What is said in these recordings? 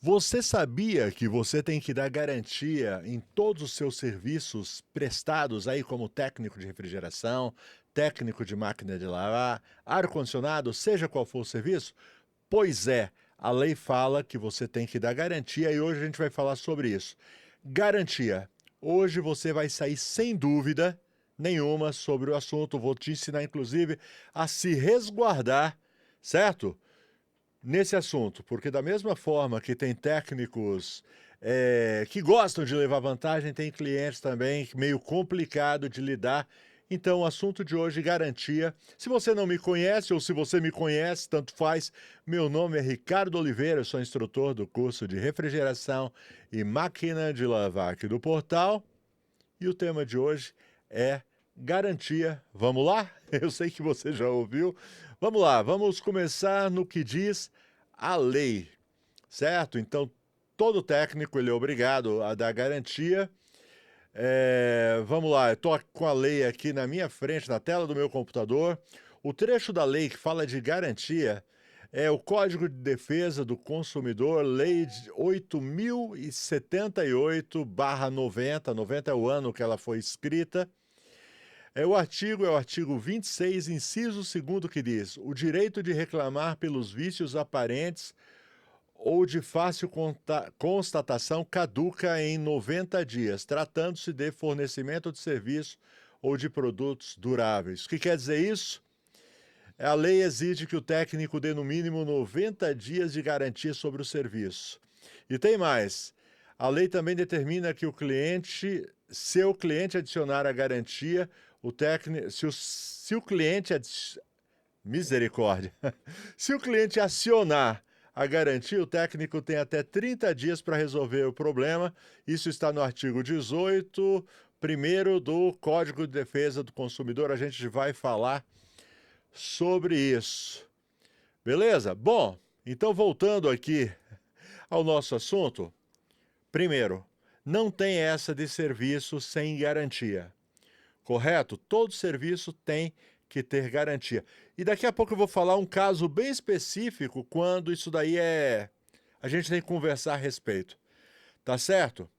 Você sabia que você tem que dar garantia em todos os seus serviços prestados aí como técnico de refrigeração, técnico de máquina de lavar, ar-condicionado, seja qual for o serviço? Pois é, a lei fala que você tem que dar garantia e hoje a gente vai falar sobre isso. Garantia. Hoje você vai sair sem dúvida nenhuma sobre o assunto. Vou te ensinar, inclusive, a se resguardar, certo? Nesse assunto, porque da mesma forma que tem técnicos que gostam de levar vantagem, tem clientes também meio complicado de lidar. Então, o assunto de hoje, garantia. Se você não me conhece ou se você me conhece, tanto faz. Meu nome é Ricardo Oliveira, eu sou instrutor do curso de refrigeração e máquina de lavar aqui do portal. E o tema de hoje é garantia. Vamos lá? Eu sei que você já ouviu. Vamos lá, vamos começar no que diz a lei, certo? Então, todo técnico ele é obrigado a dar garantia. Vamos lá, eu estou com a lei aqui na minha frente, na tela do meu computador. O trecho da lei que fala de garantia é o Código de Defesa do Consumidor, Lei 8.078/90, 90 é o ano que ela foi escrita. O artigo 26, inciso 2º, que diz: o direito de reclamar pelos vícios aparentes ou de fácil constatação caduca em 90 dias, tratando-se de fornecimento de serviço ou de produtos duráveis. O que quer dizer isso? A lei exige que o técnico dê no mínimo 90 dias de garantia sobre o serviço. E tem mais. A lei também determina que se o cliente adicionar a garantia, o técnico, se o cliente misericórdia. Se o cliente acionar a garantia, o técnico tem até 30 dias para resolver o problema. Isso está no artigo 18, primeiro do Código de Defesa do Consumidor. A gente vai falar sobre isso. Beleza? Bom, então voltando aqui ao nosso assunto. Primeiro, não tem essa de serviço sem garantia. Correto? Todo serviço tem que ter garantia. E daqui a pouco eu vou falar um caso bem específico quando isso daí a gente tem que conversar a respeito. Tá certo?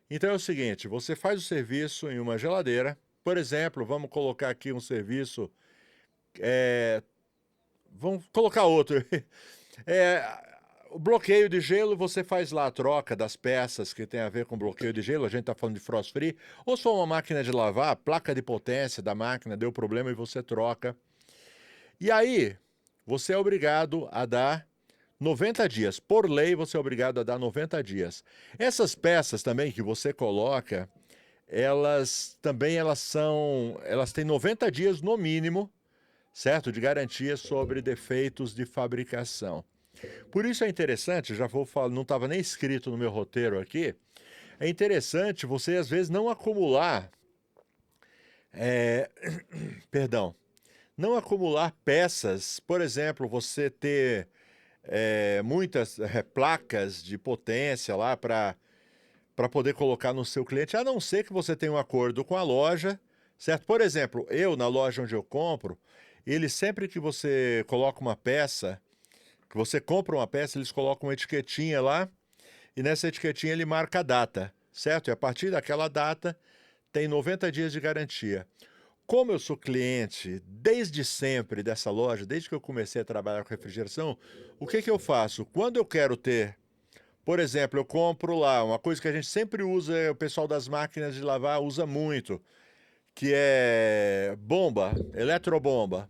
Então é o seguinte, você faz o serviço em uma geladeira. Por exemplo, vamos colocar aqui um serviço. Vamos colocar outro. É, o bloqueio de gelo, você faz lá a troca das peças que tem a ver com bloqueio de gelo, a gente está falando de frost free, ou se for uma máquina de lavar, a placa de potência da máquina deu problema e você troca. E aí, você é obrigado a dar 90 dias. Por lei, você é obrigado a dar 90 dias. Essas peças também que você coloca, elas têm 90 dias no mínimo, certo? De garantia sobre defeitos de fabricação. Por isso é interessante, já vou falar, não estava nem escrito no meu roteiro aqui, é interessante você às vezes não acumular, é, perdão, não acumular peças, por exemplo, você ter muitas placas de potência lá para poder colocar no seu cliente, a não ser que você tenha um acordo com a loja, certo? Por exemplo, eu na loja onde eu compro, ele sempre que você coloca uma peça, que você compra uma peça, eles colocam uma etiquetinha lá, e nessa etiquetinha ele marca a data, certo? E a partir daquela data tem 90 dias de garantia. Como eu sou cliente desde sempre dessa loja, desde que eu comecei a trabalhar com refrigeração, o que eu faço? Quando eu quero ter, por exemplo, eu compro lá, uma coisa que a gente sempre usa, o pessoal das máquinas de lavar usa muito, que é bomba, eletrobomba.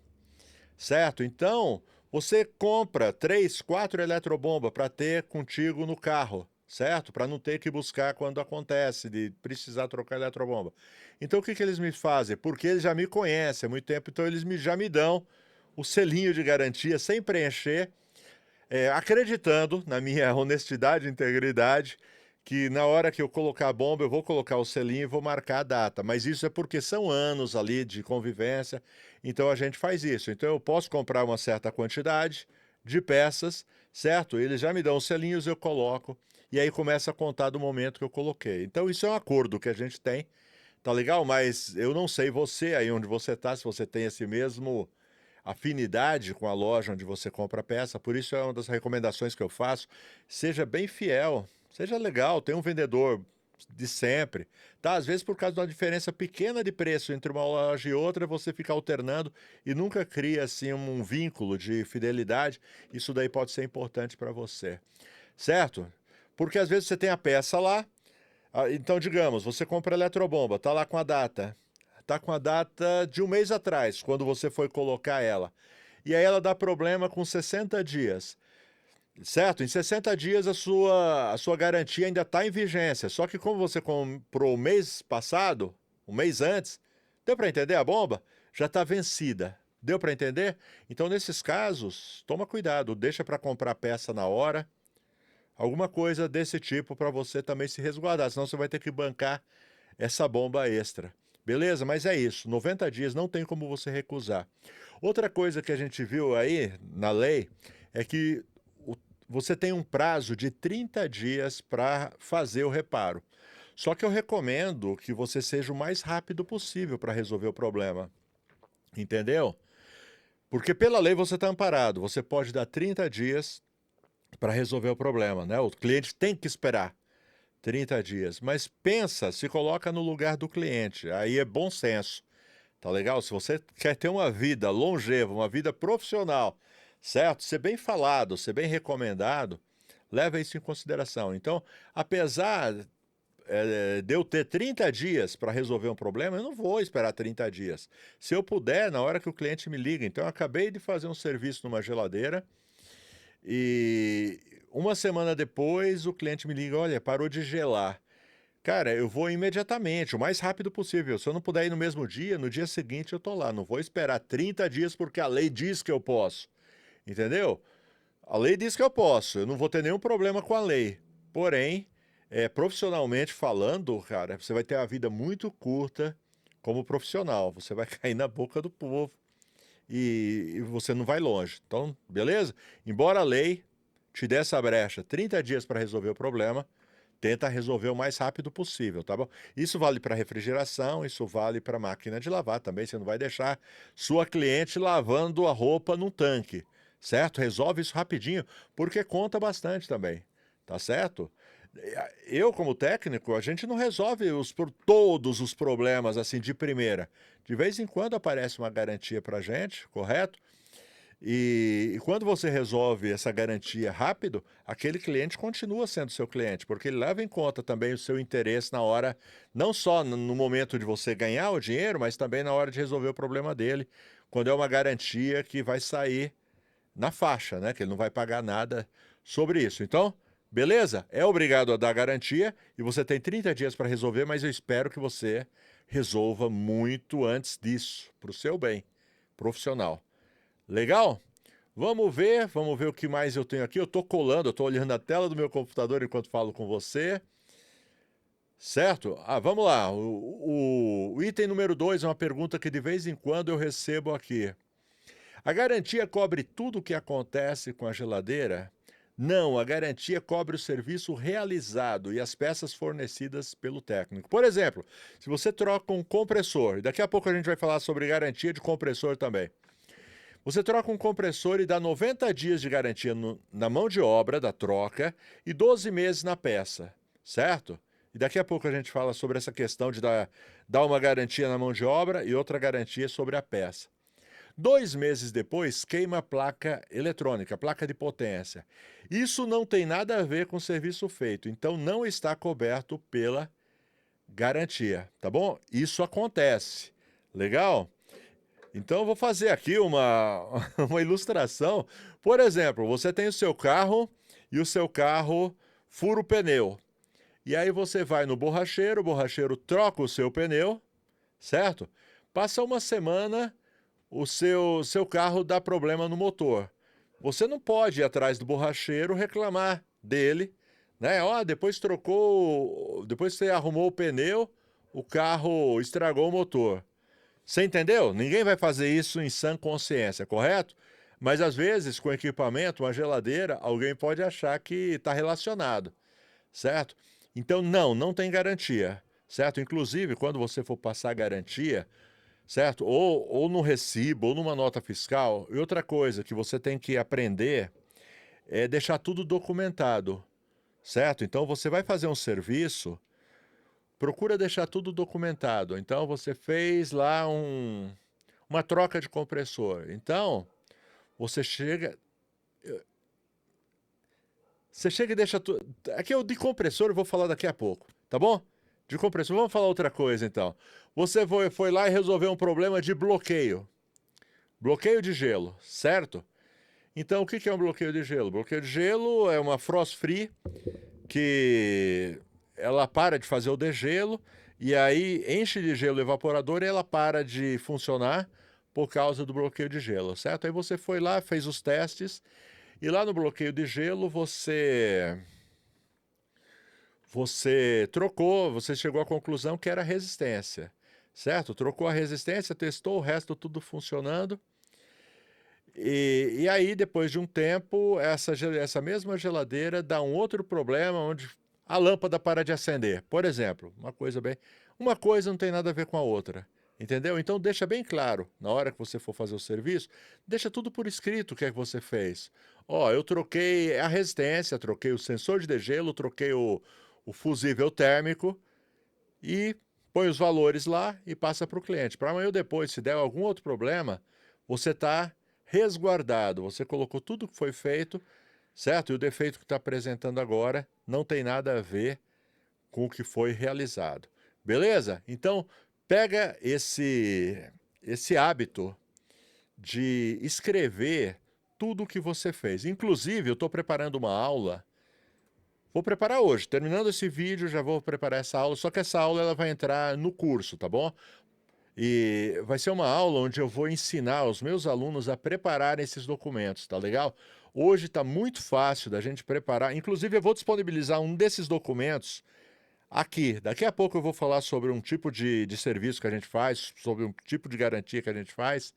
Certo? Então, você compra 3, 4 eletrobombas para ter contigo no carro, certo? Para não ter que buscar quando acontece, de precisar trocar eletrobomba. Então, o que eles me fazem? Porque eles já me conhecem há muito tempo, então eles já me dão o selinho de garantia sem preencher, acreditando na minha honestidade e integridade, que na hora que eu colocar a bomba, eu vou colocar o selinho e vou marcar a data. Mas isso é porque são anos ali de convivência, então a gente faz isso. Então eu posso comprar uma certa quantidade de peças, certo? Eles já me dão os selinhos, eu coloco, e aí começa a contar do momento que eu coloquei. Então isso é um acordo que a gente tem, tá legal? Mas eu não sei você, aí onde você está, se você tem esse mesmo afinidade com a loja onde você compra a peça, por isso é uma das recomendações que eu faço. Seja bem fiel, seja legal, tem um vendedor de sempre, tá? Às vezes por causa de uma diferença pequena de preço entre uma loja e outra, você fica alternando e nunca cria assim um vínculo de fidelidade. Isso daí pode ser importante para você, certo? Porque às vezes você tem a peça lá, então digamos, você compra a eletrobomba, tá lá com a data. Tá com a data de um mês atrás, quando você foi colocar ela. E aí ela dá problema com 60 dias. Certo? Em 60 dias a sua garantia ainda está em vigência. Só que como você comprou o mês passado, um mês antes, deu para entender a bomba? Já está vencida. Deu para entender? Então, nesses casos, toma cuidado, deixa para comprar peça na hora. Alguma coisa desse tipo para você também se resguardar, senão você vai ter que bancar essa bomba extra. Beleza? Mas é isso, 90 dias não tem como você recusar. Outra coisa que a gente viu aí na lei é que você tem um prazo de 30 dias para fazer o reparo. Só que eu recomendo que você seja o mais rápido possível para resolver o problema. Entendeu? Porque pela lei você está amparado. Você pode dar 30 dias para resolver o problema, né? O cliente tem que esperar 30 dias. Mas pensa, se coloca no lugar do cliente. Aí é bom senso. Tá legal? Se você quer ter uma vida longeva, uma vida profissional, certo? Ser bem falado, ser bem recomendado, leva isso em consideração. Então, apesar de eu ter 30 dias para resolver um problema, eu não vou esperar 30 dias. Se eu puder, na hora que o cliente me liga. Então, eu acabei de fazer um serviço numa geladeira e uma semana depois o cliente me liga, olha, parou de gelar. Cara, eu vou imediatamente, o mais rápido possível. Se eu não puder ir no mesmo dia, no dia seguinte eu tô lá. Não vou esperar 30 dias porque a lei diz que eu posso. Entendeu? A lei diz que eu posso. Eu não vou ter nenhum problema com a lei. Porém, profissionalmente falando, cara, você vai ter a vida muito curta como profissional. Você vai cair na boca do povo e você não vai longe. Então, beleza? Embora a lei te dê essa brecha, 30 dias para resolver o problema, tenta resolver o mais rápido possível, tá bom? Isso vale para refrigeração, isso vale para máquina de lavar também. Você não vai deixar sua cliente lavando a roupa num tanque, certo? Resolve isso rapidinho, porque conta bastante também, tá certo? Eu, como técnico, a gente não resolve todos os problemas assim de primeira. De vez em quando aparece uma garantia para a gente, correto? E quando você resolve essa garantia rápido, aquele cliente continua sendo seu cliente, porque ele leva em conta também o seu interesse na hora, não só no momento de você ganhar o dinheiro, mas também na hora de resolver o problema dele, quando é uma garantia que vai sair na faixa, né? Que ele não vai pagar nada sobre isso. Então, beleza? É obrigado a dar garantia e você tem 30 dias para resolver, mas eu espero que você resolva muito antes disso, para o seu bem profissional. Legal? Vamos ver o que mais eu tenho aqui. Eu estou colando, eu estou olhando a tela do meu computador enquanto falo com você. Certo? Vamos lá. O item número 2 é uma pergunta que de vez em quando eu recebo aqui. A garantia cobre tudo o que acontece com a geladeira? Não, a garantia cobre o serviço realizado e as peças fornecidas pelo técnico. Por exemplo, se você troca um compressor, e daqui a pouco a gente vai falar sobre garantia de compressor também. Você troca um compressor e dá 90 dias de garantia na mão de obra da troca e 12 meses na peça, certo? E daqui a pouco a gente fala sobre essa questão de dar uma garantia na mão de obra e outra garantia sobre a peça. 2 meses depois, queima a placa eletrônica, a placa de potência. Isso não tem nada a ver com o serviço feito, então não está coberto pela garantia, tá bom? Isso acontece. Legal? Então, eu vou fazer aqui uma ilustração. Por exemplo, você tem o seu carro e o seu carro fura o pneu. E aí você vai no borracheiro, o borracheiro troca o seu pneu, certo? Passa uma semana, o seu carro dá problema no motor. Você não pode ir atrás do borracheiro reclamar dele, né? Depois depois você arrumou o pneu, o carro estragou o motor. Você entendeu? Ninguém vai fazer isso em sã consciência, correto? Mas às vezes, com equipamento, uma geladeira, alguém pode achar que está relacionado, certo? Então, não tem garantia, certo? Inclusive, quando você for passar garantia, certo? Ou no recibo, ou numa nota fiscal. E outra coisa que você tem que aprender é deixar tudo documentado, certo? Então você vai fazer um serviço, procura deixar tudo documentado. Então você fez lá uma troca de compressor. Então você chega e deixa tudo. Aqui é o de compressor, eu vou falar daqui a pouco, tá bom? De compressor, vamos falar outra coisa então. Você foi lá e resolveu um problema de bloqueio. Bloqueio de gelo, certo? Então, o que é um bloqueio de gelo? Bloqueio de gelo é uma frost free que ela para de fazer o degelo e aí enche de gelo o evaporador e ela para de funcionar por causa do bloqueio de gelo, certo? Aí você foi lá, fez os testes e lá no bloqueio de gelo você trocou, você chegou à conclusão que era resistência, certo? Trocou a resistência, testou o resto tudo funcionando. E aí, depois de um tempo, essa mesma geladeira dá um outro problema onde a lâmpada para de acender. Por exemplo, uma coisa não tem nada a ver com a outra. Entendeu? Então deixa bem claro, na hora que você for fazer o serviço, deixa tudo por escrito o que é que você fez. Ó, eu troquei a resistência, troquei o sensor de degelo, troquei o fusível térmico e põe os valores lá e passa para o cliente. Para amanhã ou depois, se der algum outro problema, você está resguardado. Você colocou tudo que foi feito, certo? E o defeito que está apresentando agora não tem nada a ver com o que foi realizado. Beleza? Então, pega esse hábito de escrever tudo o que você fez. Inclusive, eu estou preparando uma aula. Vou preparar hoje. Terminando esse vídeo, já vou preparar essa aula. Só que essa aula ela vai entrar no curso, tá bom? E vai ser uma aula onde eu vou ensinar os meus alunos a preparar esses documentos, tá legal? Hoje está muito fácil da gente preparar. Inclusive, eu vou disponibilizar um desses documentos aqui. Daqui a pouco eu vou falar sobre um tipo de serviço que a gente faz, sobre um tipo de garantia que a gente faz.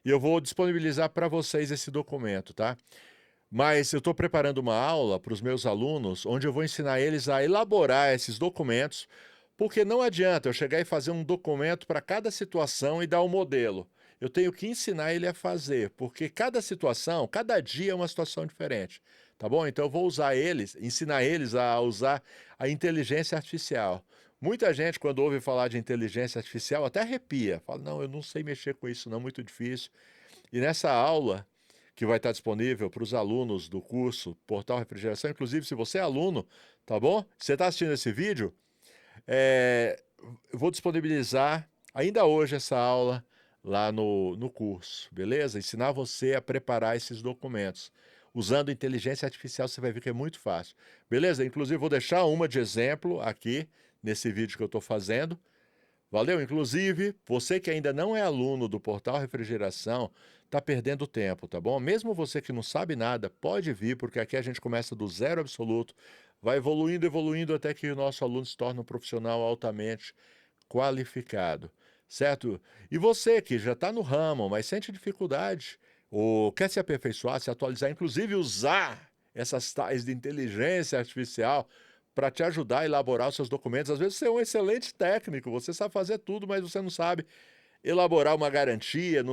E eu vou disponibilizar para vocês esse documento, tá? Mas eu estou preparando uma aula para os meus alunos, onde eu vou ensinar eles a elaborar esses documentos, porque não adianta eu chegar e fazer um documento para cada situação e dar um modelo. Eu tenho que ensinar ele a fazer, porque cada situação, cada dia é uma situação diferente, tá bom? Então eu vou ensinar eles a usar a inteligência artificial. Muita gente, quando ouve falar de inteligência artificial, até arrepia. Fala, não, eu não sei mexer com isso, não, muito difícil. E nessa aula que vai estar disponível para os alunos do curso Portal Refrigeração. Inclusive, se você é aluno, tá bom? Você está assistindo esse vídeo, eu vou disponibilizar ainda hoje essa aula lá no curso, beleza? Ensinar você a preparar esses documentos. Usando inteligência artificial, você vai ver que é muito fácil. Beleza? Inclusive, vou deixar uma de exemplo aqui nesse vídeo que eu estou fazendo. Valeu? Inclusive, você que ainda não é aluno do Portal Refrigeração, está perdendo tempo, tá bom? Mesmo você que não sabe nada, pode vir, porque aqui a gente começa do zero absoluto, vai evoluindo, evoluindo, até que o nosso aluno se torne um profissional altamente qualificado, certo? E você que já está no ramo, mas sente dificuldade, ou quer se aperfeiçoar, se atualizar, inclusive usar essas tais de inteligência artificial para te ajudar a elaborar os seus documentos. Às vezes você é um excelente técnico, você sabe fazer tudo, mas você não sabe elaborar uma garantia.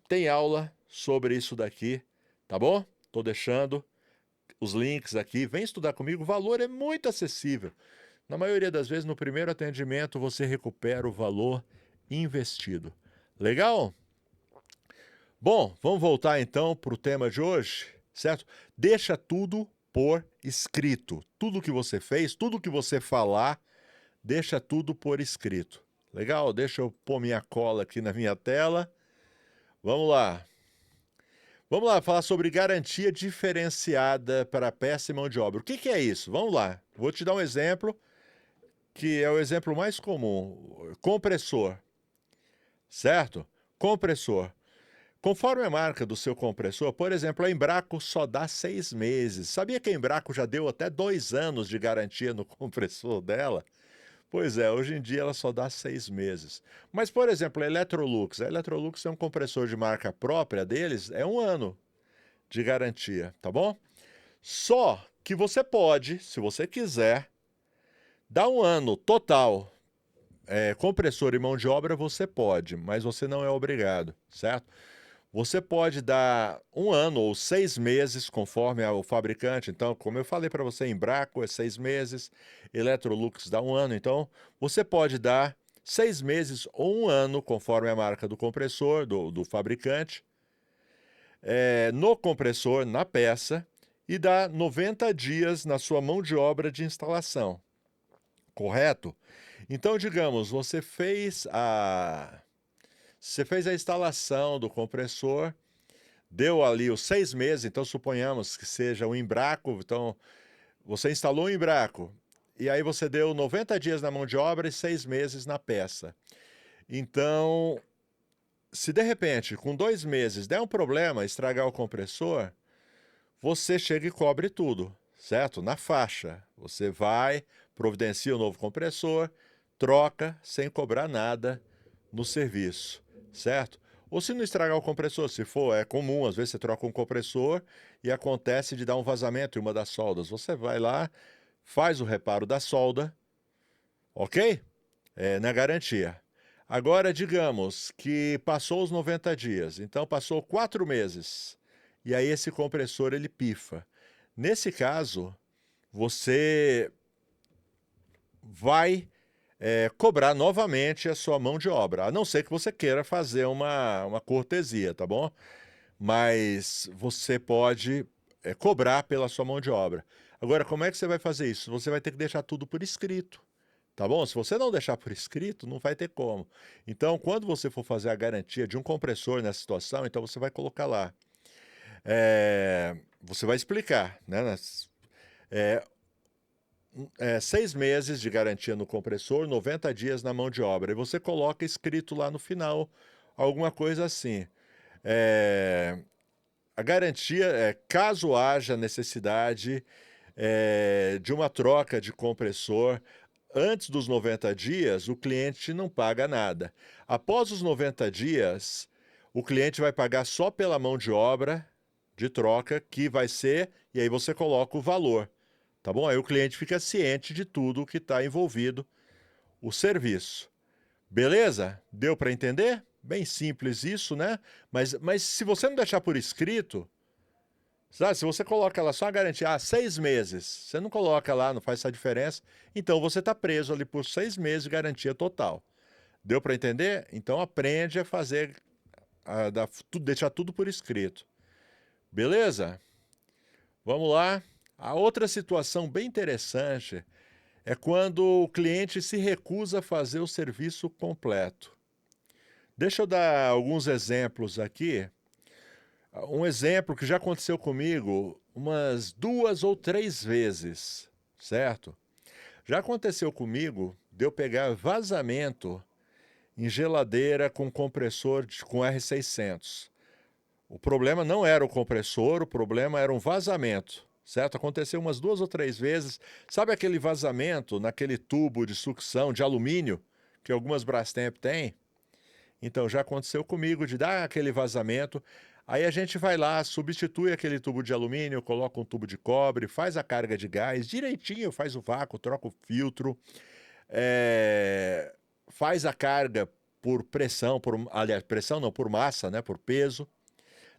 Tem aula sobre isso daqui, tá bom? Estou deixando os links aqui. Vem estudar comigo, o valor é muito acessível. Na maioria das vezes, no primeiro atendimento, você recupera o valor investido. Legal? Bom, vamos voltar então para o tema de hoje, certo? Deixa tudo por escrito. Tudo que você fez, tudo que você falar, deixa tudo por escrito. Legal? Deixa eu pôr minha cola aqui na minha tela. Vamos lá. Vamos lá falar sobre garantia diferenciada para peça e mão de obra. O que é isso? Vamos lá. Vou te dar um exemplo que é o exemplo mais comum. Compressor, certo? Compressor. Conforme a marca do seu compressor, por exemplo, a Embraco só dá 6 meses. Sabia que a Embraco já deu até 2 anos de garantia no compressor dela? Pois é, hoje em dia ela só dá 6 meses. Mas, por exemplo, a Electrolux é um compressor de marca própria deles, é 1 ano de garantia, tá bom? Só que você pode, se você quiser, dar 1 ano total compressor e mão de obra você pode, mas você não é obrigado, certo? Você pode dar 1 ano ou 6 meses, conforme o fabricante. Então, como eu falei para você, Embraco é 6 meses, Electrolux dá 1 ano. Então, você pode dar 6 meses ou 1 ano, conforme a marca do compressor, do fabricante, no compressor, na peça, e dar 90 dias na sua mão de obra de instalação. Correto? Então, digamos, você fez a instalação do compressor, deu ali os 6 meses, então suponhamos que seja um Embraco, então você instalou um Embraco, e aí você deu 90 dias na mão de obra e 6 meses na peça. Então, se de repente, com 2 meses, der um problema, estragar o compressor, você chega e cobre tudo, certo? Na faixa. Você vai, providencia o novo compressor, troca sem cobrar nada no serviço, certo? Ou se não estragar o compressor, se for, é comum, às vezes você troca um compressor e acontece de dar um vazamento em uma das soldas. Você vai lá, faz o reparo da solda, ok? Na garantia. Agora, digamos que passou os 90 dias, então passou 4 meses, e aí esse compressor ele pifa. Nesse caso, você vai cobrar novamente a sua mão de obra, a não ser que você queira fazer uma cortesia, tá bom? Mas você pode cobrar pela sua mão de obra. Agora, como é que você vai fazer isso? Você vai ter que deixar tudo por escrito, tá bom? Se você não deixar por escrito, não vai ter como. Então, quando você for fazer a garantia de um compressor nessa situação, então você vai colocar lá. Você vai explicar, né? 6 meses de garantia no compressor, 90 dias na mão de obra. E você coloca escrito lá no final alguma coisa assim. A garantia é caso haja necessidade de uma troca de compressor antes dos 90 dias, o cliente não paga nada. Após os 90 dias, o cliente vai pagar só pela mão de obra de troca, que vai ser, e aí você coloca o valor, tá bom? Aí o cliente fica ciente de tudo que está envolvido, o serviço. Beleza? Deu para entender? Bem simples isso, né? Mas se você não deixar por escrito, sabe, se você coloca lá só a garantia, 6 meses, você não coloca lá, não faz essa diferença, então você está preso ali por 6 meses de garantia total. Deu para entender? Então aprende a fazer, deixar tudo por escrito. Beleza? Vamos lá. A outra situação bem interessante é quando o cliente se recusa a fazer o serviço completo. Deixa eu dar alguns exemplos aqui. Um exemplo que já aconteceu comigo umas 2 ou 3 vezes, certo? Já aconteceu comigo de eu pegar vazamento em geladeira com compressor com R600. O problema não era o compressor, o problema era um vazamento, certo? Aconteceu umas 2 ou 3 vezes. Sabe aquele vazamento naquele tubo de sucção de alumínio que algumas Brastemp têm? Então já aconteceu comigo de dar aquele vazamento. Aí a gente vai lá, substitui aquele tubo de alumínio, coloca um tubo de cobre, faz a carga de gás direitinho, faz o vácuo, troca o filtro, faz a carga por pressão, aliás, pressão não, por massa, né, por peso,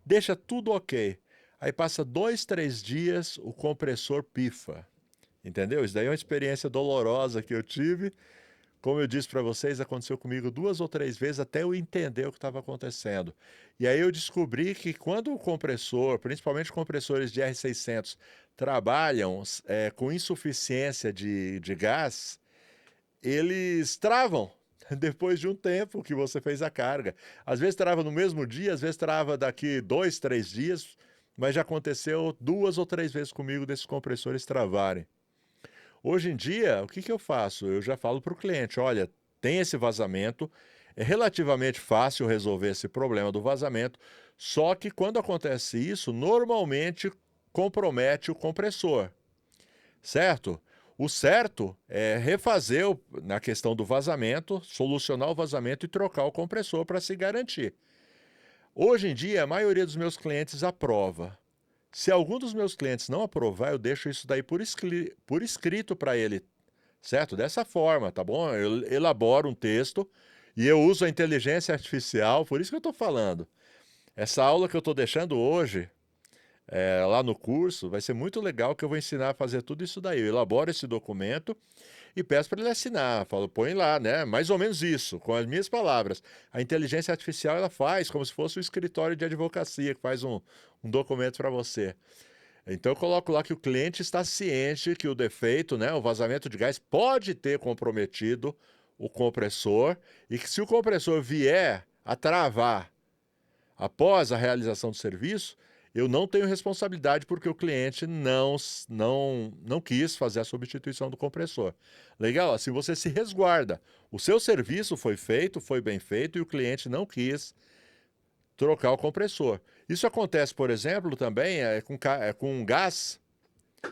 deixa tudo ok. Aí passa 2, 3 dias, o compressor pifa, entendeu? Isso daí é uma experiência dolorosa que eu tive. Como eu disse para vocês, aconteceu comigo 2 ou 3 vezes até eu entender o que estava acontecendo. E aí eu descobri que quando o compressor, principalmente compressores de R600, trabalham com insuficiência de gás, eles travam depois de um tempo que você fez a carga. Às vezes trava no mesmo dia, às vezes trava daqui 2, 3 dias, mas já aconteceu 2 ou 3 vezes comigo desses compressores travarem. Hoje em dia, o que eu faço? Eu já falo para o cliente, olha, tem esse vazamento, é relativamente fácil resolver esse problema do vazamento, só que quando acontece isso, normalmente compromete o compressor, certo? O certo é refazer na questão do vazamento, solucionar o vazamento e trocar o compressor para se garantir. Hoje em dia, a maioria dos meus clientes aprova. Se algum dos meus clientes não aprovar, eu deixo isso daí por escrito para ele, certo? Dessa forma, tá bom? Eu elaboro um texto e eu uso a inteligência artificial, por isso que eu estou falando. Essa aula que eu estou deixando hoje, lá no curso, vai ser muito legal que eu vou ensinar a fazer tudo isso daí. Eu elaboro esse documento e peço para ele assinar. Falo, põe lá, né? Mais ou menos isso, com as minhas palavras. A inteligência artificial ela faz como se fosse um escritório de advocacia que faz um documento para você. Então eu coloco lá que o cliente está ciente que o defeito, né, o vazamento de gás pode ter comprometido o compressor e que se o compressor vier a travar após a realização do serviço, eu não tenho responsabilidade porque o cliente não quis fazer a substituição do compressor. Legal? Assim você se resguarda. O seu serviço foi feito, foi bem feito e o cliente não quis trocar o compressor. Isso acontece, por exemplo, também com gás.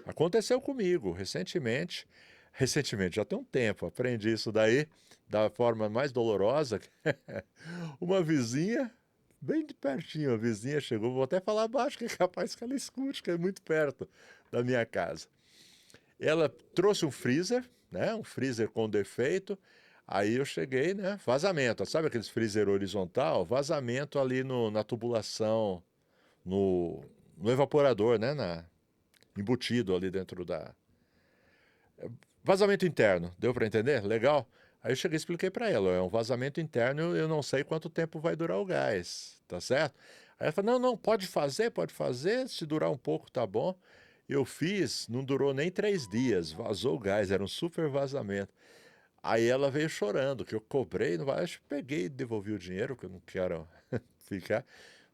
Aconteceu comigo recentemente. Recentemente, já tem um tempo, aprendi isso daí da forma mais dolorosa. Uma vizinha, bem de pertinho, a vizinha chegou, vou até falar baixo, que é capaz que ela escute, que é muito perto da minha casa. Ela trouxe um freezer, né? Um freezer com defeito. Aí eu cheguei, né? Vazamento. Sabe aqueles freezer horizontal? Vazamento ali na tubulação, no evaporador, né? Embutido ali dentro da. Vazamento interno. Deu para entender? Legal? Aí eu cheguei e expliquei para ela: é um vazamento interno, eu não sei quanto tempo vai durar o gás, tá certo? Aí ela falou: não, não, pode fazer, se durar um pouco tá bom. Eu fiz, não durou nem 3 dias, vazou o gás, era um super vazamento. Aí ela veio chorando, que eu cobrei, não vai, acho que peguei e devolvi o dinheiro, que eu não quero ficar,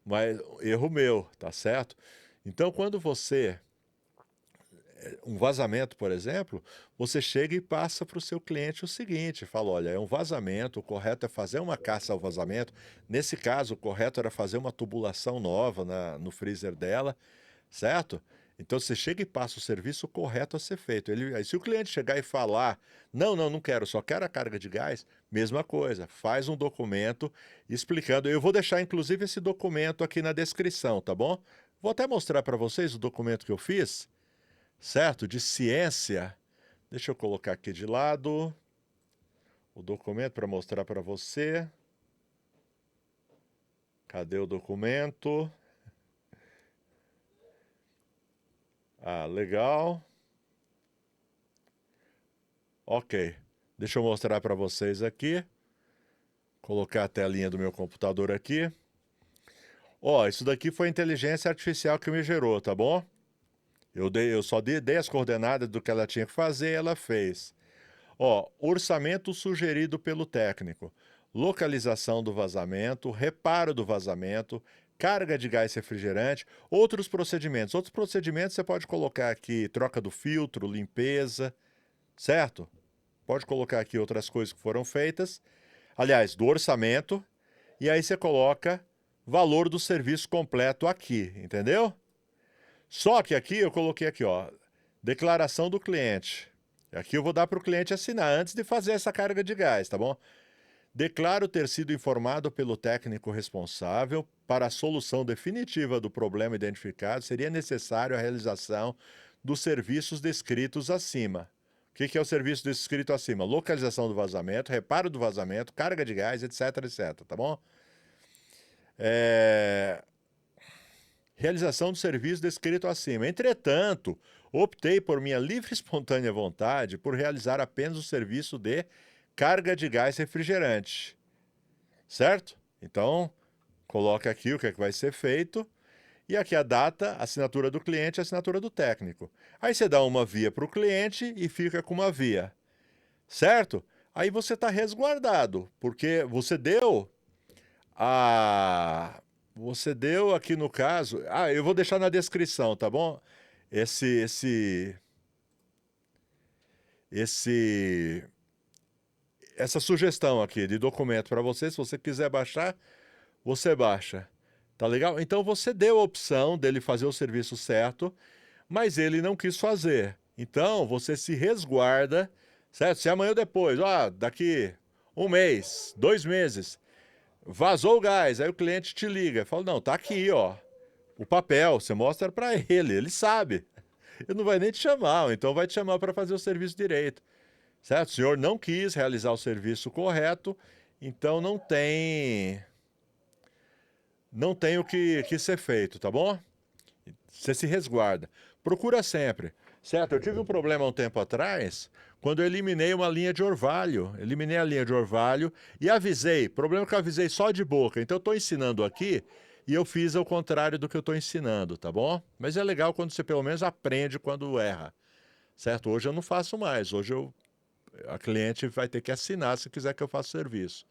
mas erro meu, tá certo? Então, quando você, um vazamento, por exemplo, você chega e passa para o seu cliente o seguinte, fala, olha, é um vazamento, o correto é fazer uma caça ao vazamento, nesse caso, o correto era fazer uma tubulação nova no freezer dela, certo? Então você chega e passa o serviço correto a ser feito. Aí, se o cliente chegar e falar, não, não, não quero, só quero a carga de gás, mesma coisa, faz um documento explicando. Eu vou deixar inclusive esse documento aqui na descrição, tá bom? Vou até mostrar para vocês o documento que eu fiz, certo? De ciência. Deixa eu colocar aqui de lado o documento para mostrar para você. Cadê o documento? Ah, legal. Ok, deixa eu mostrar para vocês aqui. Colocar a telinha do meu computador aqui. Ó, isso daqui foi a inteligência artificial que me gerou, tá bom? Eu só dei as coordenadas do que ela tinha que fazer, ela fez. Ó, orçamento sugerido pelo técnico, localização do vazamento, reparo do vazamento, carga de gás refrigerante, outros procedimentos. Outros procedimentos você pode colocar aqui troca do filtro, limpeza, certo? Pode colocar aqui outras coisas que foram feitas. Aliás, do orçamento. E aí você coloca valor do serviço completo aqui, entendeu? Só que aqui eu coloquei aqui, ó, declaração do cliente. Aqui eu vou dar para o cliente assinar antes de fazer essa carga de gás, tá bom? Declaro ter sido informado pelo técnico responsável para a solução definitiva do problema identificado, seria necessário a realização dos serviços descritos acima. O que é o serviço descrito acima? Localização do vazamento, reparo do vazamento, carga de gás, etc, etc, tá bom? Realização do serviço descrito acima. Entretanto, optei por minha livre e espontânea vontade por realizar apenas o serviço de carga de gás refrigerante. Certo? Então, coloca aqui o que é que vai ser feito. E aqui a data, a assinatura do cliente e a assinatura do técnico. Aí você dá uma via para o cliente e fica com uma via. Certo? Aí você está resguardado, porque você deu a... Você deu aqui no caso... Ah, eu vou deixar na descrição, tá bom? Essa sugestão aqui de documento para você, se você quiser baixar, você baixa. Tá legal? Então você deu a opção dele fazer o serviço certo, mas ele não quis fazer. Então você se resguarda, certo? Se amanhã ou depois, daqui 1 mês, 2 meses, vazou o gás, aí o cliente te liga, fala, não, tá aqui, ó, o papel, você mostra para ele sabe. Ele não vai nem te chamar, ou então vai te chamar para fazer o serviço direito. certo? O senhor não quis realizar o serviço correto, então não tem o que ser feito, tá bom? Você se resguarda. Procura sempre, certo? Eu tive um problema há um tempo atrás, quando eu eliminei uma linha de orvalho. Eliminei a linha de orvalho e avisei. Problema que eu avisei só de boca. Então eu estou ensinando aqui e eu fiz ao contrário do que eu estou ensinando, tá bom? Mas é legal quando você pelo menos aprende quando erra, certo? Hoje eu não faço mais. Hoje a cliente vai ter que assinar se quiser que eu faça o serviço.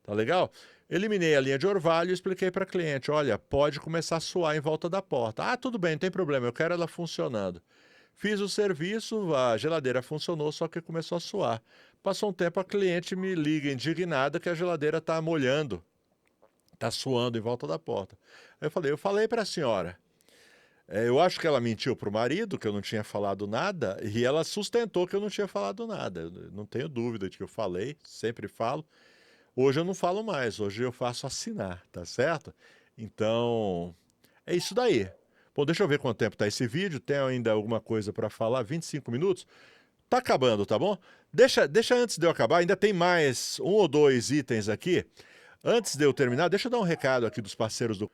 Tá legal? Eliminei a linha de orvalho e expliquei para a cliente, olha, pode começar a suar em volta da porta. Ah, tudo bem, não tem problema, eu quero ela funcionando. Fiz o serviço, a geladeira funcionou, só que começou a suar. Passou um tempo, a cliente me liga indignada que a geladeira está molhando, está suando em volta da porta. Aí eu falei para a senhora. Eu acho que ela mentiu para o marido, que eu não tinha falado nada, e ela sustentou que eu não tinha falado nada. Eu não tenho dúvida de que eu falei, sempre falo. Hoje eu não falo mais, hoje eu faço assinar, tá certo? Então, é isso daí. Bom, deixa eu ver quanto tempo tá esse vídeo. Tem ainda alguma coisa para falar? 25 minutos? Tá acabando, tá bom? Deixa antes de eu acabar, ainda tem mais um ou dois itens aqui. Antes de eu terminar, deixa eu dar um recado aqui dos parceiros do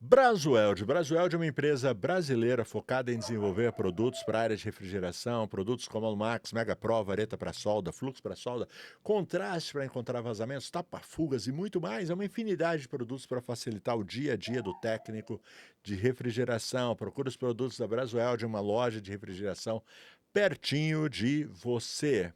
Brasueld. Brasueld é uma empresa brasileira focada em desenvolver produtos para a área de refrigeração, produtos como Almax, Mega Pro, vareta para solda, fluxo para solda, contraste para encontrar vazamentos, tapa-fugas e muito mais. É uma infinidade de produtos para facilitar o dia a dia do técnico de refrigeração. Procure os produtos da Brasueld em uma loja de refrigeração pertinho de você.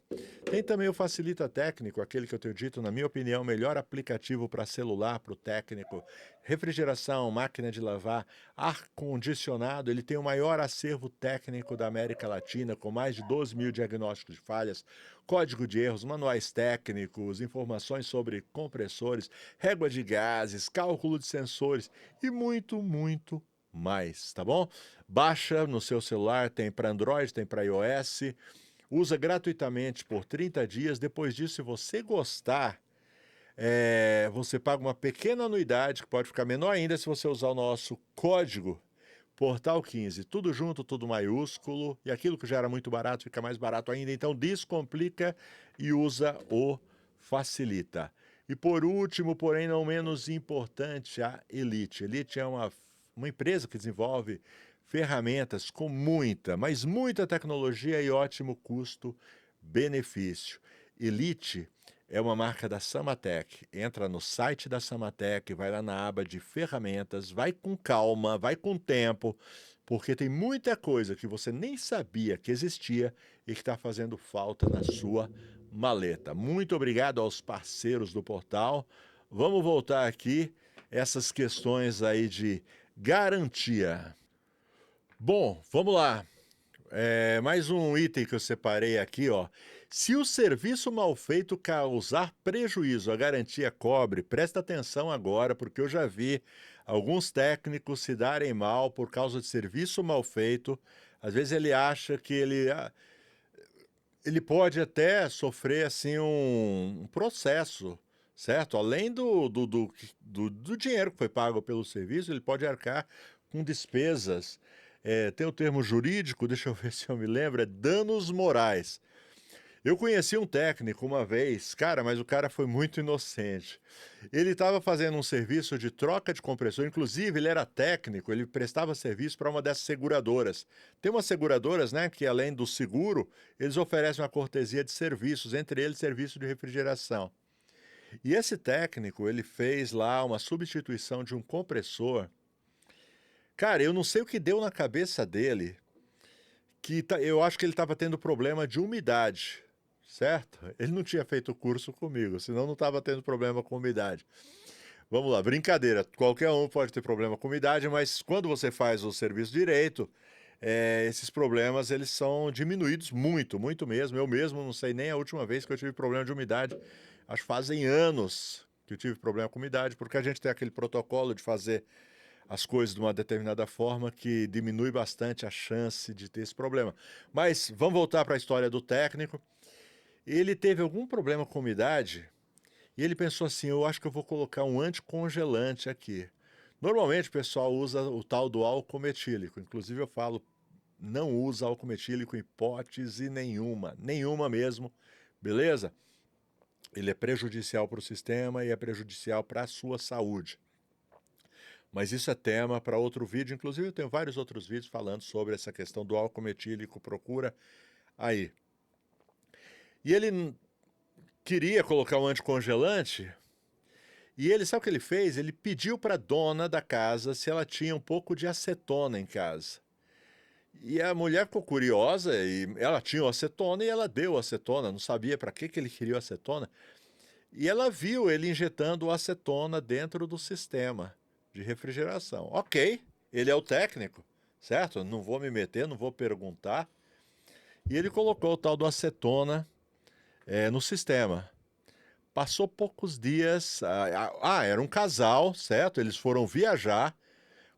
Tem também o Facilita Técnico, aquele que eu tenho dito, na minha opinião, o melhor aplicativo para celular, para o técnico. Refrigeração, máquina de lavar, ar-condicionado, ele tem o maior acervo técnico da América Latina, com mais de 12 mil diagnósticos de falhas, código de erros, manuais técnicos, informações sobre compressores, régua de gases, cálculo de sensores e muito, muito mais, tá bom? Baixa no seu celular, tem para Android, tem para iOS, usa gratuitamente por 30 dias. Depois disso, se você gostar, você paga uma pequena anuidade, que pode ficar menor ainda se você usar o nosso código Portal 15, tudo junto, tudo maiúsculo, e aquilo que já era muito barato fica mais barato ainda. Então descomplica e usa o Facilita. E por último, porém não menos importante, a Elite. Elite é uma empresa que desenvolve ferramentas com muita, mas muita tecnologia e ótimo custo-benefício. Elite é uma marca da Samatec. Entra no site da Samatec, vai lá na aba de ferramentas, vai com calma, vai com tempo, porque tem muita coisa que você nem sabia que existia e que está fazendo falta na sua maleta. Muito obrigado aos parceiros do portal. Vamos voltar aqui essas questões aí de garantia. Bom, vamos lá. Mais um item que eu separei aqui, ó. Se o serviço mal feito causar prejuízo, a garantia cobre. Presta atenção agora, porque eu já vi alguns técnicos se darem mal por causa de serviço mal feito. Às vezes ele acha que ele pode até sofrer assim um processo, certo? Além do dinheiro que foi pago pelo serviço, ele pode arcar com despesas. Tem o termo jurídico, deixa eu ver se eu me lembro, é danos morais. Eu conheci um técnico uma vez, cara, mas o cara foi muito inocente. Ele estava fazendo um serviço de troca de compressor, inclusive ele era técnico, ele prestava serviço para uma dessas seguradoras. Tem umas seguradoras, né, que além do seguro, eles oferecem uma cortesia de serviços, entre eles serviço de refrigeração. E esse técnico, ele fez lá uma substituição de um compressor. Cara, eu não sei o que deu na cabeça dele, eu acho que ele estava tendo problema de umidade, certo? Ele não tinha feito o curso comigo, senão não estava tendo problema com umidade. Vamos lá, brincadeira, qualquer um pode ter problema com umidade, mas quando você faz o serviço direito, esses problemas eles são diminuídos muito, muito mesmo. Eu mesmo não sei nem a última vez que eu tive problema de umidade, acho que fazem anos que eu tive problema com umidade, porque a gente tem aquele protocolo de fazer as coisas de uma determinada forma que diminui bastante a chance de ter esse problema. Mas vamos voltar para a história do técnico. Ele teve algum problema com umidade e ele pensou assim, eu acho que eu vou colocar um anticongelante aqui. Normalmente o pessoal usa o tal do álcool metílico, inclusive eu falo não usa álcool metílico em hipótese nenhuma, nenhuma mesmo, beleza? Ele é prejudicial para o sistema e é prejudicial para a sua saúde. Mas isso é tema para outro vídeo, inclusive eu tenho vários outros vídeos falando sobre essa questão do álcool metílico, procura aí. E ele queria colocar um anticongelante, e ele, sabe o que ele fez? Ele pediu para a dona da casa se ela tinha um pouco de acetona em casa. E a mulher ficou curiosa, e ela tinha o acetona e ela deu acetona, não sabia para que ele queria o acetona. E ela viu ele injetando o acetona dentro do sistema de refrigeração. Ok, ele é o técnico, certo? Não vou me meter, não vou perguntar. E ele colocou o tal do acetona no sistema. Passou poucos dias, era um casal, certo? Eles foram viajar.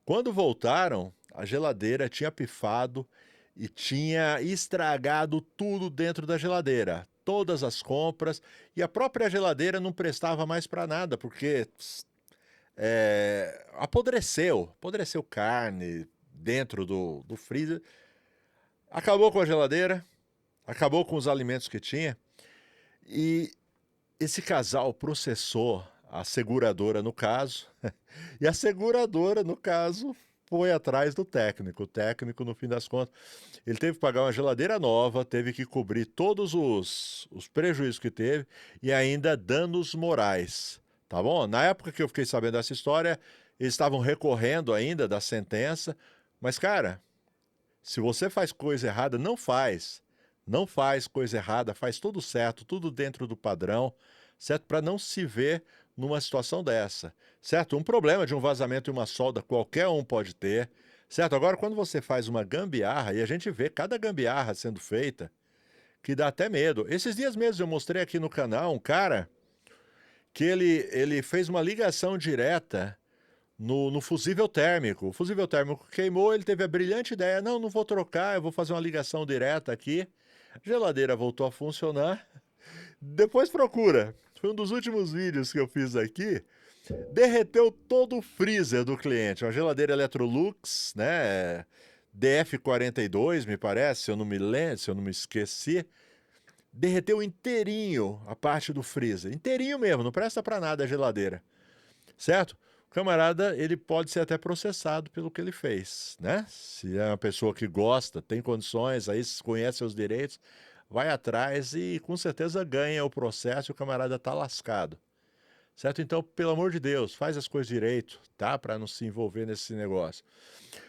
Quando voltaram, a geladeira tinha pifado e tinha estragado tudo dentro da geladeira. Todas as compras, e a própria geladeira não prestava mais para nada, porque apodreceu carne dentro do freezer. Acabou com a geladeira, acabou com os alimentos que tinha, e esse casal processou a seguradora no caso, e a seguradora no caso foi atrás do técnico. O técnico, no fim das contas, ele teve que pagar uma geladeira nova, teve que cobrir todos os prejuízos que teve e ainda danos morais, tá bom? Na época que eu fiquei sabendo dessa história, eles estavam recorrendo ainda da sentença, mas cara, se você faz coisa errada, não faz coisa errada, faz tudo certo, tudo dentro do padrão, certo? Para não se ver numa situação dessa, certo? Um problema de um vazamento e uma solda qualquer um pode ter, certo? Agora, quando você faz uma gambiarra, e a gente vê cada gambiarra sendo feita, que dá até medo. Esses dias mesmo eu mostrei aqui no canal um cara que ele fez uma ligação direta no fusível térmico. O fusível térmico queimou, ele teve a brilhante ideia, não vou trocar, eu vou fazer uma ligação direta aqui. A geladeira voltou a funcionar. Depois procura. Foi um dos últimos vídeos que eu fiz aqui. Derreteu todo o freezer do cliente. Uma geladeira Electrolux, né? DF42, me parece, se eu não me lembro, se eu não me esqueci. Derreteu inteirinho a parte do freezer. Inteirinho mesmo, não presta para nada a geladeira. Certo? O camarada, ele pode ser até processado pelo que ele fez, né? Se é uma pessoa que gosta, tem condições, aí conhece seus direitos, vai atrás e com certeza ganha o processo e o camarada tá lascado. Certo? Então, pelo amor de Deus, faz as coisas direito, tá? Para não se envolver nesse negócio.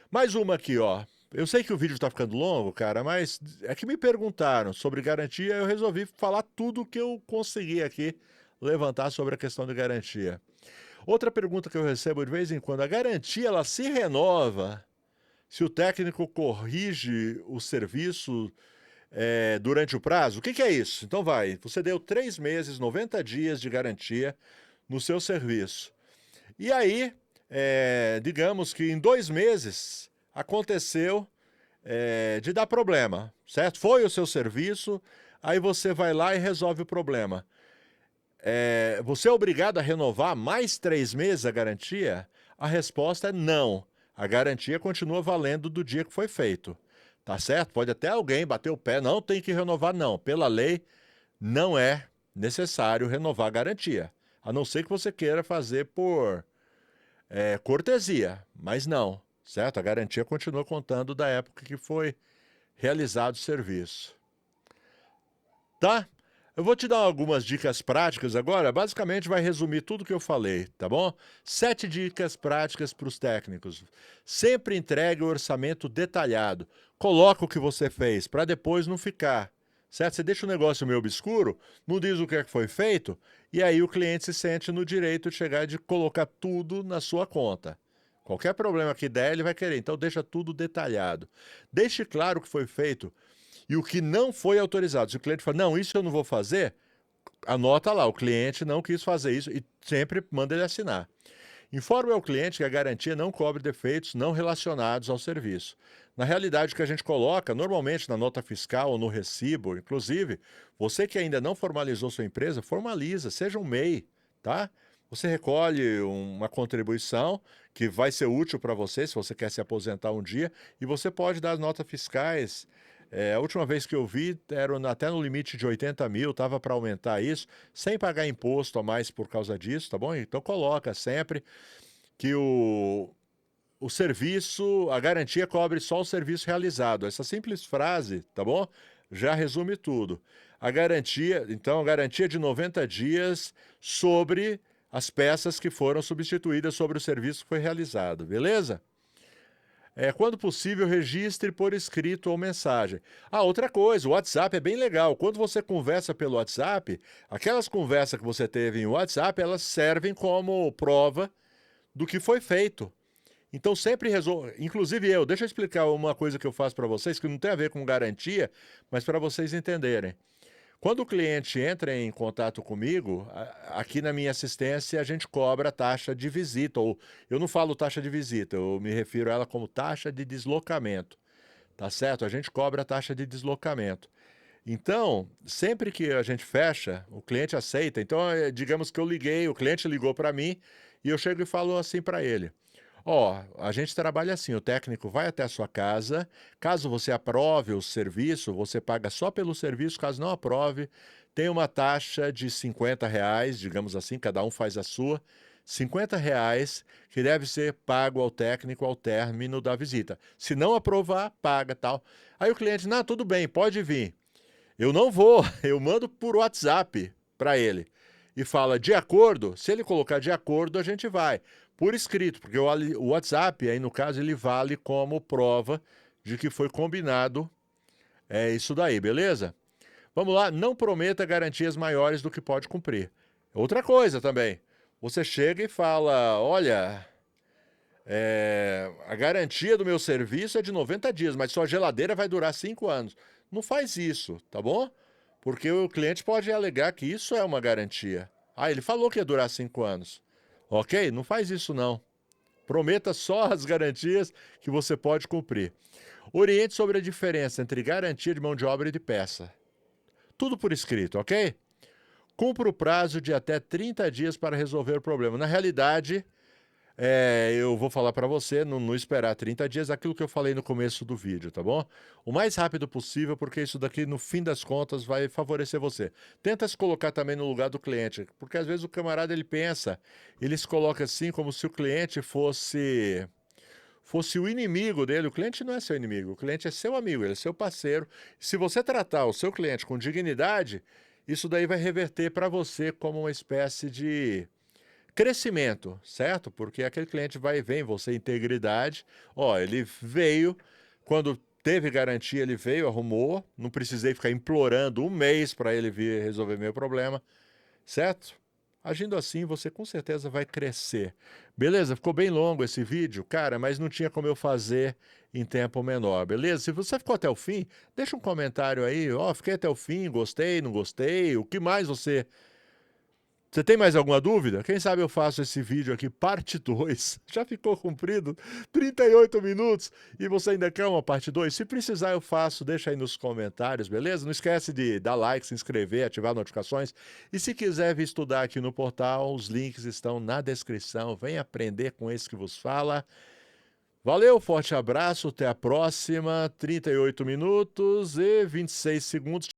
Mais uma aqui, ó. Eu sei que o vídeo tá ficando longo, cara, mas é que me perguntaram sobre garantia, eu resolvi falar tudo que eu consegui aqui levantar sobre a questão de garantia. Outra pergunta que eu recebo de vez em quando, a garantia ela se renova se o técnico corrige o serviço durante o prazo? O que é isso? Então vai, você deu 3 meses, 90 dias de garantia no seu serviço. E aí, digamos que em 2 meses aconteceu de dar problema, certo? Foi o seu serviço, aí você vai lá e resolve o problema. Você é obrigado a renovar mais 3 meses a garantia? A resposta é não. A garantia continua valendo do dia que foi feito. Tá certo? Pode até alguém bater o pé, não tem que renovar, não. Pela lei, não é necessário renovar a garantia. A não ser que você queira fazer por cortesia, mas não, certo? A garantia continua contando da época que foi realizado o serviço. Tá? Eu vou te dar algumas dicas práticas agora, basicamente vai resumir tudo que eu falei, tá bom? 7 dicas práticas para os técnicos. Sempre entregue o orçamento detalhado. Coloca o que você fez, para depois não ficar, certo? Você deixa o negócio meio obscuro, não diz o que é que foi feito, e aí o cliente se sente no direito de chegar e de colocar tudo na sua conta. Qualquer problema que der, ele vai querer, então deixa tudo detalhado. Deixe claro o que foi feito e o que não foi autorizado. Se o cliente fala, não, isso eu não vou fazer, anota lá, o cliente não quis fazer isso e sempre manda ele assinar. Informe ao cliente que a garantia não cobre defeitos não relacionados ao serviço. Na realidade, o que a gente coloca, normalmente na nota fiscal ou no recibo, inclusive, você que ainda não formalizou sua empresa, formaliza, seja um MEI, tá? Você recolhe uma contribuição que vai ser útil para você, se você quer se aposentar um dia, e você pode dar as notas fiscais. A última vez que eu vi, era até no limite de 80 mil, estava para aumentar isso, sem pagar imposto a mais por causa disso, tá bom? Então coloca sempre que o serviço, a garantia cobre só o serviço realizado. Essa simples frase, tá bom? Já resume tudo. A garantia, então, a garantia de 90 dias sobre as peças que foram substituídas sobre o serviço que foi realizado, beleza? Quando possível, registre por escrito ou mensagem. Outra coisa, o WhatsApp é bem legal. Quando você conversa pelo WhatsApp, aquelas conversas que você teve em WhatsApp, elas servem como prova do que foi feito. Então sempre resolve, inclusive deixa eu explicar uma coisa que eu faço para vocês, que não tem a ver com garantia, mas para vocês entenderem. Quando o cliente entra em contato comigo, aqui na minha assistência a gente cobra taxa de visita, ou eu não falo taxa de visita, eu me refiro a ela como taxa de deslocamento, tá certo? A gente cobra a taxa de deslocamento. Então, sempre que a gente fecha, o cliente aceita. Então, digamos que eu liguei, o cliente ligou para mim e eu chego e falo assim para ele: a gente trabalha assim, o técnico vai até a sua casa, caso você aprove o serviço, você paga só pelo serviço, caso não aprove, tem uma taxa de R$ 50, digamos assim, cada um faz a sua, R$ 50 que deve ser pago ao técnico ao término da visita. Se não aprovar, paga tal. Aí o cliente, não, tudo bem, pode vir. Eu não vou, eu mando por WhatsApp para ele e fala de acordo, se ele colocar de acordo, a gente vai. Por escrito, porque o WhatsApp, aí no caso, ele vale como prova de que foi combinado isso daí, beleza? Vamos lá, não prometa garantias maiores do que pode cumprir. Outra coisa também, você chega e fala, olha, a garantia do meu serviço é de 90 dias, mas sua geladeira vai durar 5 anos. Não faz isso, tá bom? Porque o cliente pode alegar que isso é uma garantia. Ele falou que ia durar 5 anos. Ok? Não faz isso não. Prometa só as garantias que você pode cumprir. Oriente sobre a diferença entre garantia de mão de obra e de peça. Tudo por escrito, ok? Cumpra o prazo de até 30 dias para resolver o problema. Na realidade, eu vou falar para você não esperar 30 dias, aquilo que eu falei no começo do vídeo, tá bom? O mais rápido possível, porque isso daqui, no fim das contas, vai favorecer você. Tenta se colocar também no lugar do cliente, porque às vezes o camarada, ele se coloca assim como se o cliente fosse o inimigo dele. O cliente não é seu inimigo, o cliente é seu amigo, ele é seu parceiro. Se você tratar o seu cliente com dignidade, isso daí vai reverter para você como uma espécie de crescimento, certo? Porque aquele cliente vai ver em você integridade. Ele veio, quando teve garantia, ele veio, arrumou, não precisei ficar implorando um mês para ele vir resolver meu problema, certo? Agindo assim, você com certeza vai crescer. Beleza? Ficou bem longo esse vídeo, cara, mas não tinha como eu fazer em tempo menor, beleza? Se você ficou até o fim, deixa um comentário aí, fiquei até o fim, gostei, não gostei, o que mais você tem mais alguma dúvida? Quem sabe eu faço esse vídeo aqui, parte 2. Já ficou comprido? 38 minutos e você ainda quer uma parte 2? Se precisar eu faço, deixa aí nos comentários, beleza? Não esquece de dar like, se inscrever, ativar notificações. E se quiser vir estudar aqui no portal, os links estão na descrição. Vem aprender com esse que vos fala. Valeu, forte abraço, até a próxima. 38 minutos e 26 segundos.